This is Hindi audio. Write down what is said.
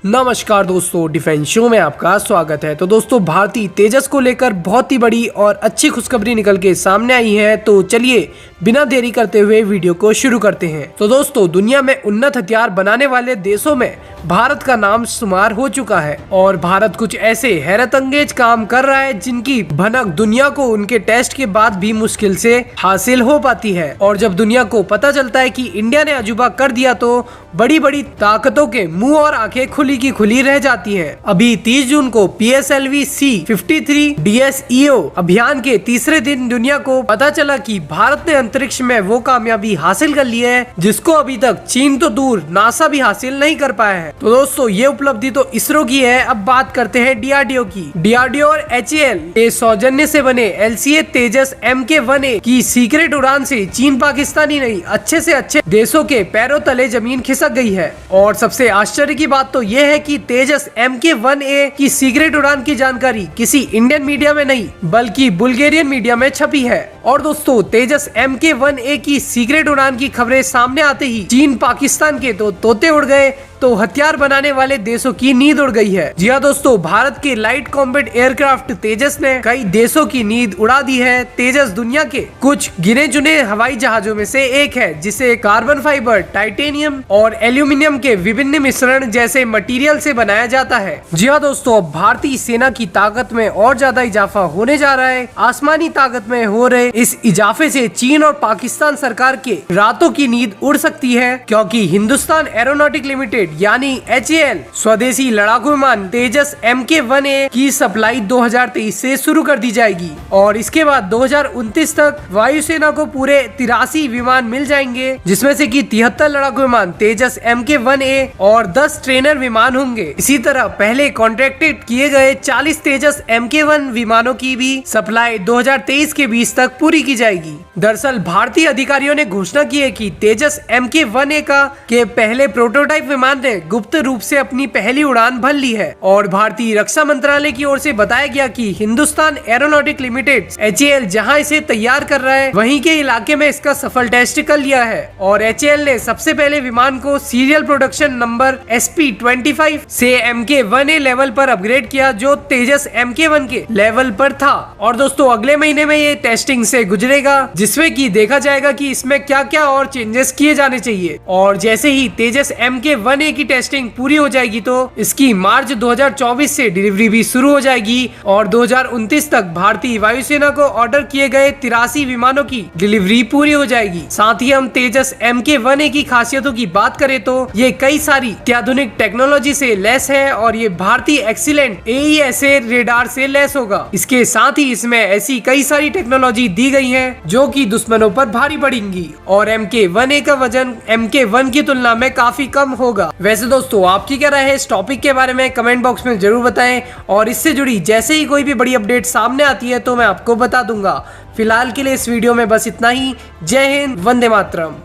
नमस्कार दोस्तों, डिफेंस शो में आपका स्वागत है। तो दोस्तों, भारतीय तेजस को लेकर बहुत ही बड़ी और अच्छी खुशखबरी निकल के सामने आई है। तो चलिए बिना देरी करते हुए वीडियो को शुरू करते हैं। तो दोस्तों, दुनिया में उन्नत हथियार बनाने वाले देशों में भारत का नाम शुमार हो चुका है और भारत कुछ ऐसे हैरत अंगेज काम कर रहा है जिनकी भनक दुनिया को उनके टेस्ट के बाद भी मुश्किल से हासिल हो पाती है। और जब दुनिया को पता चलता है कि इंडिया ने अजूबा कर दिया तो बड़ी बड़ी ताकतों के मुंह और आंखें खुली की खुली रह जाती हैं। अभी 30 जून को PSLV C-53 DSEO अभियान के तीसरे दिन दुनिया को पता चला कि भारत ने अंतरिक्ष में वो कामयाबी हासिल कर ली है जिसको अभी तक चीन तो दूर नासा भी हासिल नहीं कर पाया है। तो दोस्तों, ये उपलब्धि तो इसरो की है। अब बात करते हैं DRDO की। DRDO और HAL के सौजन्य से बने LCA तेजस MK-1A की सीक्रेट उड़ान से चीन पाकिस्तानी नहीं अच्छे से अच्छे देशों के पैरों तले जमीन खिसक गई है। और सबसे आश्चर्य की बात तो यह है कि तेजस MK-1A की सीक्रेट उड़ान की जानकारी किसी इंडियन मीडिया में नहीं बल्कि बुल्गारियन मीडिया में छपी है। और दोस्तों, तेजस MK-1A की सीक्रेट उड़ान की खबरें सामने आते ही चीन पाकिस्तान के तो तोते उड़ गए तो हथियार बनाने वाले देशों की नींद उड़ गई है। जी हाँ दोस्तों, भारत के लाइट कॉम्बैट एयरक्राफ्ट तेजस ने कई देशों की नींद उड़ा दी है। तेजस दुनिया के कुछ गिने चुने हवाई जहाजों में से एक है जिसे कार्बन फाइबर, टाइटेनियम और एल्यूमिनियम के विभिन्न मिश्रण जैसे मटेरियल से बनाया जाता है। जी हाँ दोस्तों, अब भारतीय सेना की ताकत में और ज्यादा इजाफा होने जा रहा है। आसमानी ताकत में हो रहे इस इजाफे से चीन और पाकिस्तान सरकार के रातों की नींद उड़ सकती है, क्योंकि हिंदुस्तान एरोनॉटिक लिमिटेड यानी HAL स्वदेशी लड़ाकू विमान तेजस MK-1A की सप्लाई 2023 से शुरू कर दी जाएगी और इसके बाद 2029 तक वायुसेना को पूरे 83 विमान मिल जाएंगे, जिसमें से कि 73 लड़ाकू विमान तेजस MK-1A और 10 ट्रेनर विमान होंगे। इसी तरह पहले कॉन्ट्रैक्टेड किए गए 40 तेजस MK-1 विमानों की भी सप्लाई 2023 के बीच तक पूरी की जाएगी। दरअसल भारतीय अधिकारियों ने घोषणा की है कि तेजस MK-1A के पहले प्रोटोटाइप विमान ने गुप्त रूप से अपनी पहली उड़ान भर ली है और भारतीय रक्षा मंत्रालय की ओर से बताया गया कि हिंदुस्तान एरोनॉटिक लिमिटेड HAL जहां इसे तैयार कर रहा है वहीं के इलाके में इसका सफल टेस्ट कर लिया है। और HAL ने सबसे पहले विमान को सीरियल प्रोडक्शन नंबर SP-25 से MK-1A लेवल पर अपग्रेड किया जो तेजस MK-1 के लेवल पर था। और दोस्तों, अगले महीने में ये टेस्टिंग से गुजरेगा जिसमें कि देखा जाएगा कि इसमें क्या क्या और चेंजेस किए जाने चाहिए। और जैसे ही तेजस MK-1A की टेस्टिंग पूरी हो जाएगी तो इसकी मार्च 2024 से डिलीवरी भी शुरू हो जाएगी और 2029 तक भारतीय वायुसेना को ऑर्डर किए गए 83 विमानों की डिलीवरी पूरी हो जाएगी। साथ ही हम तेजस MK-1A की खासियतों की बात करें तो ये कई सारी अत्याधुनिक टेक्नोलॉजी से लैस है और ये भारतीय एक्सीलेंट AESA रेडार से लैस होगा। इसके साथ ही इसमें ऐसी कई सारी टेक्नोलॉजी दी गई है जो कि दुश्मनों पर भारी पड़ेंगी और MK-1A का वजन MK-1 की तुलना में काफी कम होगा। वैसे दोस्तों, आपकी क्या राय है इस टॉपिक के बारे में कमेंट बॉक्स में जरूर बताएं और इससे जुड़ी जैसे ही कोई भी बड़ी अपडेट सामने आती है तो मैं आपको बता दूंगा। फिलहाल के लिए इस वीडियो में बस इतना ही। जय हिंद, वंदे मातरम।